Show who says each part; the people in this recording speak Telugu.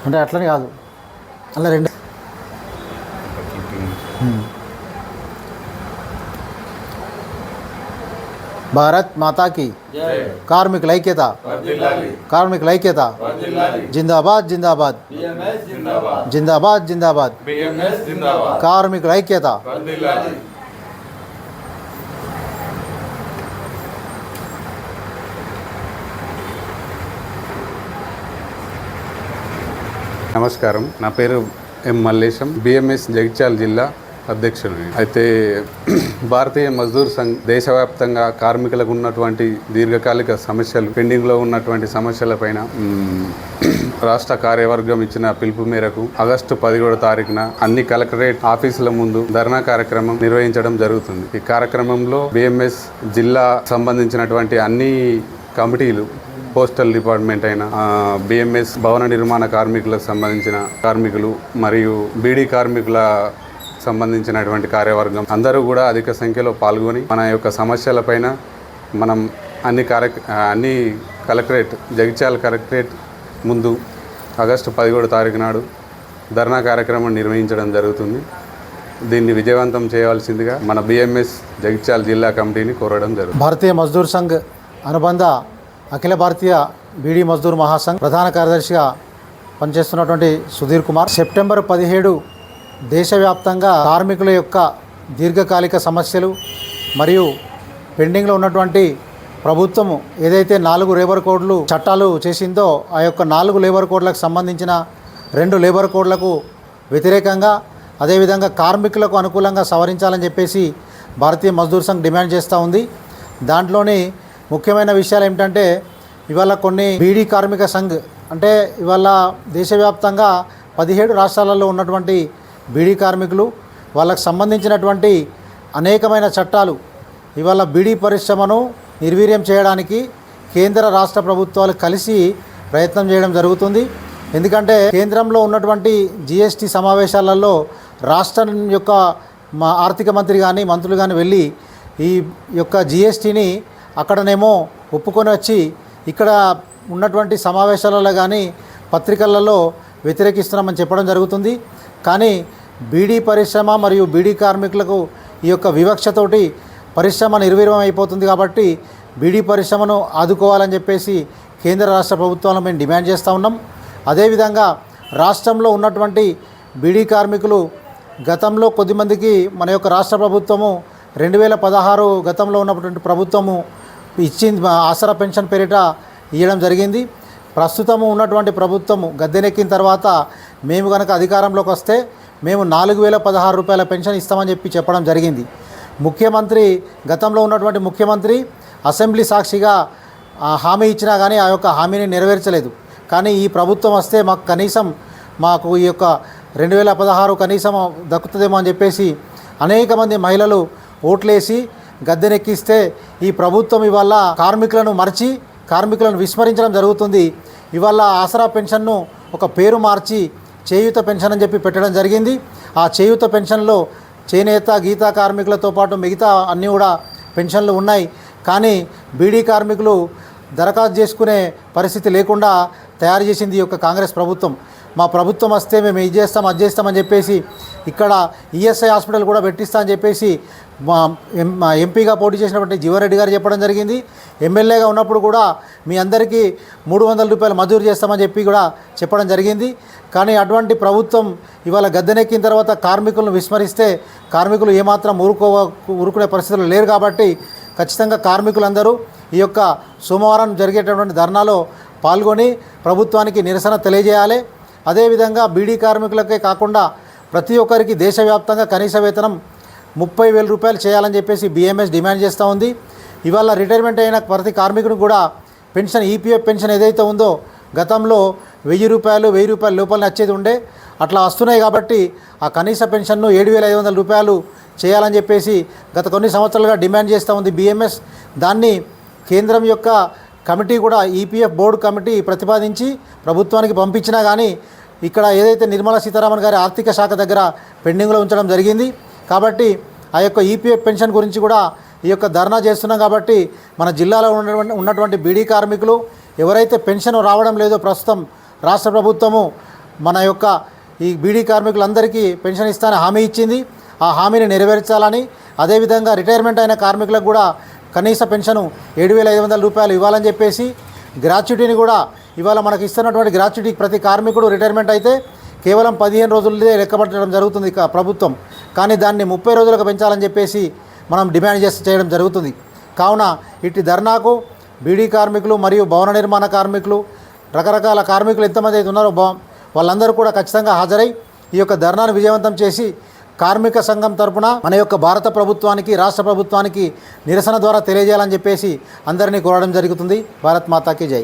Speaker 1: అంటే అట్లని కాదు, అలా రెండు భారత్ మాతా की కార్మికుల ఐక్యత, కార్మికుల ఐక్యత, జిందాబాద్ జిందాబాద్, జిందాబాద్ జిందాబాద్, కార్మికుల ఐక్యత.
Speaker 2: నమస్కారం, నా పేరు ఎం మల్లేశం, బిఎంఎస్ జగిత్యాల జిల్లా అధ్యక్షుడిని. అయితే భారతీయ మజ్దూర్ సంఘ్ దేశవ్యాప్తంగా కార్మికులకు ఉన్నటువంటి దీర్ఘకాలిక సమస్యలు, పెండింగ్లో ఉన్నటువంటి సమస్యలపైన రాష్ట్ర కార్యవర్గం ఇచ్చిన పిలుపు మేరకు ఆగస్టు 17వ తారీఖున అన్ని కలెక్టరేట్ ఆఫీసుల ముందు ధర్నా కార్యక్రమం నిర్వహించడం జరుగుతుంది. ఈ కార్యక్రమంలో బిఎంఎస్ జిల్లా సంబంధించినటువంటి అన్ని కమిటీలు, పోస్టల్ డిపార్ట్మెంట్ అయిన బిఎంఎస్ భవన నిర్మాణ కార్మికులకు సంబంధించిన కార్మికులు మరియు బీడీ కార్మికుల సంబంధించినటువంటి కార్యవర్గం అందరూ కూడా అధిక సంఖ్యలో పాల్గొని మన యొక్క సమస్యలపైన మనం అన్ని కలెక్టరేట్, జగిత్యాల కలెక్టరేట్ ముందు ఆగస్టు 17వ తారీఖు నాడు ధర్నా కార్యక్రమం నిర్వహించడం జరుగుతుంది. దీన్ని విజయవంతం చేయవలసిందిగా మన బిఎంఎస్ జగిత్యాల జిల్లా కమిటీని కోరడం జరుగుతుంది.
Speaker 1: భారతీయ మజ్దూర్ సంఘ్ అనుబంధ అఖిల భారతీయ బీడీ మజ్దూర్ మహాసంఘ్ ప్రధాన కార్యదర్శిగా పనిచేస్తున్నటువంటి సుధీర్ కుమార్, సెప్టెంబర్ 17 దేశవ్యాప్తంగా కార్మికుల యొక్క దీర్ఘకాలిక సమస్యలు మరియు పెండింగ్లో ఉన్నటువంటి ప్రభుత్వము ఏదైతే 4 లేబర్ కోడ్లు చట్టాలు చేసిందో ఆ యొక్క 4 లేబర్ కోడ్లకు సంబంధించిన 2 లేబర్ కోడ్లకు వ్యతిరేకంగా, అదేవిధంగా కార్మికులకు అనుకూలంగా సవరించాలని చెప్పేసి భారతీయ మజ్దూర్ సంఘ్ డిమాండ్ చేస్తూ ఉంది. దాంట్లోని ముఖ్యమైన విషయాలు ఏమిటంటే, ఇవాళ కొన్ని బీడీ కార్మిక సంఘ్ అంటే ఇవాళ దేశవ్యాప్తంగా 17 రాష్ట్రాలలో ఉన్నటువంటి బీడీ కార్మికులు, వాళ్ళకు సంబంధించినటువంటి అనేకమైన చట్టాలు ఇవాళ బీడీ పరిశ్రమను నిర్వీర్యం చేయడానికి కేంద్ర రాష్ట్ర ప్రభుత్వాలు కలిసి ప్రయత్నం చేయడం జరుగుతుంది. ఎందుకంటే కేంద్రంలో ఉన్నటువంటి జిఎస్టీ సమావేశాలలో రాష్ట్రం యొక్క ఆర్థిక మంత్రి కానీ మంత్రులు కానీ వెళ్ళి ఈ యొక్క జిఎస్టీని అక్కడనేమో ఒప్పుకొని వచ్చి ఇక్కడ ఉన్నటువంటి సమావేశాలలో కానీ పత్రికలలో వ్యతిరేకిస్తున్నామని చెప్పడం జరుగుతుంది. కానీ బీడీ పరిశ్రమ మరియు బీడీ కార్మికులకు ఈ యొక్క వివక్షతోటి పరిశ్రమ నిర్వీర్యం అయిపోతుంది. కాబట్టి బీడీ పరిశ్రమను ఆదుకోవాలని చెప్పేసి కేంద్ర రాష్ట్ర ప్రభుత్వాలను మేము డిమాండ్ చేస్తూ ఉన్నాం. అదేవిధంగా రాష్ట్రంలో ఉన్నటువంటి బీడీ కార్మికులు గతంలో కొద్దిమందికి మన యొక్క రాష్ట్ర ప్రభుత్వము 2016 గతంలో ఉన్నటువంటి ప్రభుత్వము ఇచ్చింది, ఆసరా పెన్షన్ పేరిట ఇవ్వడం జరిగింది. ప్రస్తుతము ఉన్నటువంటి ప్రభుత్వము గద్దెనెక్కిన తర్వాత మేము కనుక అధికారంలోకి వస్తే మేము 4016 రూపాయల పెన్షన్ ఇస్తామని చెప్పడం జరిగింది. ముఖ్యమంత్రి, గతంలో ఉన్నటువంటి ముఖ్యమంత్రి అసెంబ్లీ సాక్షిగా హామీ ఇచ్చినా కానీ ఆ యొక్క హామీని నెరవేర్చలేదు. కానీ ఈ ప్రభుత్వం వస్తే మాకు ఈ యొక్క 2016 కనీసం దక్కుతుందేమో అని చెప్పేసి అనేక మంది మహిళలు ఓట్లేసి గద్దెనెక్కిస్తే ఈ ప్రభుత్వం ఇవాళ కార్మికులను మర్చి కార్మికులను విస్మరించడం జరుగుతుంది. ఇవాళ ఆసరా పెన్షన్ను ఒక పేరు మార్చి చేయూత పెన్షన్ అని చెప్పి పెట్టడం జరిగింది. ఆ చేయూత పెన్షన్లో చేనేత, గీతా కార్మికులతో పాటు మిగతా అన్నీ కూడా పెన్షన్లు ఉన్నాయి. కానీ బీడీ కార్మికులు దరఖాస్తు చేసుకునే పరిస్థితి లేకుండా తయారు చేసింది ఈ యొక్క కాంగ్రెస్ ప్రభుత్వం. మా ప్రభుత్వం వస్తే మేము ఇది చేస్తాం, అది చేస్తామని చెప్పేసి ఇక్కడ ఈఎస్ఐ హాస్పిటల్ కూడా పెట్టిస్తా అని చెప్పేసి మా ఎంపీగా పోటీ చేసినటువంటి జీవారెడ్డి గారు చెప్పడం జరిగింది. ఎమ్మెల్యేగా ఉన్నప్పుడు కూడా మీ అందరికీ 300 రూపాయలు మంజూరు చేస్తామని చెప్పి కూడా చెప్పడం జరిగింది. కానీ అటువంటి ప్రభుత్వం ఇవాళ గద్దెనెక్కిన తర్వాత కార్మికులను విస్మరిస్తే కార్మికులు ఏమాత్రం ఊరుకునే పరిస్థితులు లేరు. కాబట్టి ఖచ్చితంగా కార్మికులందరూ ఈ యొక్క సోమవారం జరిగేటటువంటి ధర్నాలో పాల్గొని ప్రభుత్వానికి నిరసన తెలియజేయాలి. అదేవిధంగా బీడీ కార్మికులకే కాకుండా ప్రతి ఒక్కరికి దేశవ్యాప్తంగా కనీస వేతనం 30,000 రూపాయలు చేయాలని చెప్పేసి బిఎంఎస్ డిమాండ్ చేస్తూ ఉంది. ఇవాళ రిటైర్మెంట్ అయిన ప్రతి కార్మికుడికి కూడా పెన్షన్, ఈపీఎఫ్ పెన్షన్ ఏదైతే ఉందో గతంలో 1000 రూపాయలు లోపలనే వచ్చేది ఉండే, అట్లా వస్తున్నాయి. కాబట్టి ఆ కనీస పెన్షన్ను 7,500 రూపాయలు చేయాలని చెప్పేసి గత కొన్ని సంవత్సరాలుగా డిమాండ్ చేస్తూ ఉంది బిఎంఎస్. దాన్ని కేంద్రం యొక్క కమిటీ కూడా ఈపీఎఫ్ బోర్డు కమిటీ ప్రతిపాదించి ప్రభుత్వానికి పంపించినా కానీ ఇక్కడ ఏదైతే నిర్మలా సీతారామన్ గారి ఆర్థిక శాఖ దగ్గర పెండింగ్లో ఉంచడం జరిగింది. కాబట్టి ఆ యొక్క ఈపీఎఫ్ పెన్షన్ గురించి కూడా ఈ యొక్క ధర్నా చేస్తున్నాం కాబట్టి మన జిల్లాలో ఉన్నటువంటి బీడీ కార్మికులు ఎవరైతే పెన్షన్ రావడం లేదో ప్రస్తుతం రాష్ట్ర ప్రభుత్వము మన యొక్క ఈ బీడీ కార్మికులందరికీ పెన్షన్ ఇస్తానని హామీ ఇచ్చింది. ఆ హామీని నెరవేర్చాలని, అదేవిధంగా రిటైర్మెంట్ అయిన కార్మికులకు కూడా కనీస పెన్షను 7,500 రూపాయలు ఇవ్వాలని చెప్పేసి, గ్రాట్యుటీని కూడా ఇవాళ మనకు ఇస్తున్నటువంటి గ్రాట్యుటీ ప్రతి కార్మికుడు రిటైర్మెంట్ అయితే కేవలం 15 రోజులదే లెక్కపట్టడం జరుగుతుంది ప్రభుత్వం. కానీ దాన్ని 30 రోజులకు పెంచాలని చెప్పేసి మనం డిమాండ్ చేయడం జరుగుతుంది. కావున ఇట్టి ధర్నాకు బీడీ కార్మికులు మరియు భవన నిర్మాణ కార్మికులు, రకరకాల కార్మికులు ఎంతమంది అయితే ఉన్నారో వాళ్ళందరూ కూడా ఖచ్చితంగా హాజరై ఈ యొక్క ధర్నాను విజయవంతం చేసి కార్మిక సంఘం తరపున మన యొక్క భారత ప్రభుత్వానికి, రాష్ట్ర ప్రభుత్వానికి నిరసన ద్వారా తెలియజేయాలని చెప్పేసి అందరినీ కోరడం జరుగుతుంది. భారత్ మాతాకి జై.